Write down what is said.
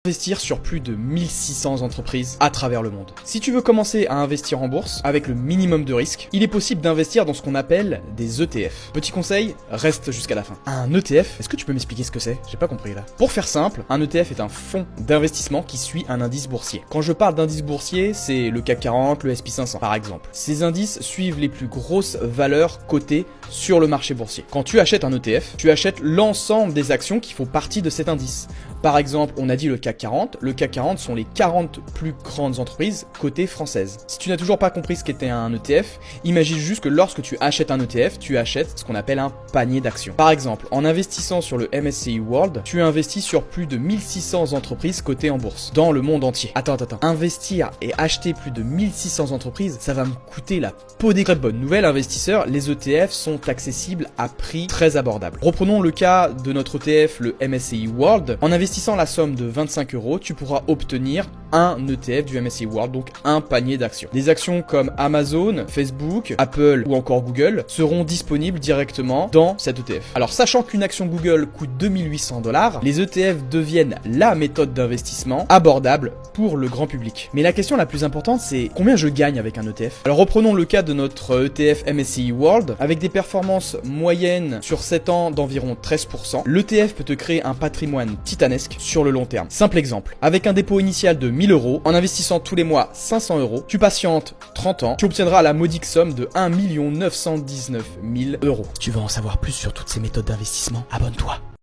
Investir sur plus de 1600 entreprises à travers le monde. Si tu veux commencer à investir en bourse avec le minimum de risque, il est possible d'investir dans ce qu'on appelle des ETF. Petit conseil, reste jusqu'à la fin. Un ETF, est-ce que tu peux m'expliquer ce que c'est? J'ai pas compris là. Pour faire simple, un ETF est un fonds d'investissement qui suit un indice boursier. Quand je parle d'indice boursier, c'est le CAC 40, le SP 500 par exemple. Ces indices suivent les plus grosses valeurs cotées sur le marché boursier. Quand tu achètes un ETF, tu achètes l'ensemble des actions qui font partie de cet indice. Par exemple, on a dit le CAC 40. Le CAC 40 sont les 40 plus grandes entreprises cotées françaises. Si tu n'as toujours pas compris ce qu'était un ETF, imagine juste que lorsque tu achètes un ETF, tu achètes ce qu'on appelle un panier d'actions. Par exemple, en investissant sur le MSCI World, tu investis sur plus de 1600 entreprises cotées en bourse, dans le monde entier. Attends. Investir et acheter plus de 1600 entreprises, ça va me coûter la peau des... Très bonne nouvelle, investisseurs, les ETF sont accessibles à prix très abordable. Reprenons le cas de notre ETF, le MSCI World. En investissant la somme de 25 €, tu pourras obtenir un ETF du MSCI World, donc un panier d'actions. Des actions comme Amazon, Facebook, Apple ou encore Google seront disponibles directement dans cet ETF. Alors sachant qu'une action Google coûte 2800 $, les ETF deviennent la méthode d'investissement abordable pour le grand public. Mais la question la plus importante, c'est combien je gagne avec un ETF? Alors reprenons le cas de notre ETF MSCI World. Avec des performances moyennes sur 7 ans d'environ 13%, l'ETF peut te créer un patrimoine titanesque sur le long terme. Simple exemple, avec un dépôt initial de 1000 €, en investissant tous les mois 500 €, tu patientes 30 ans, tu obtiendras la modique somme de 1 919 000 €. Si tu veux en savoir plus sur toutes ces méthodes d'investissement, abonne-toi.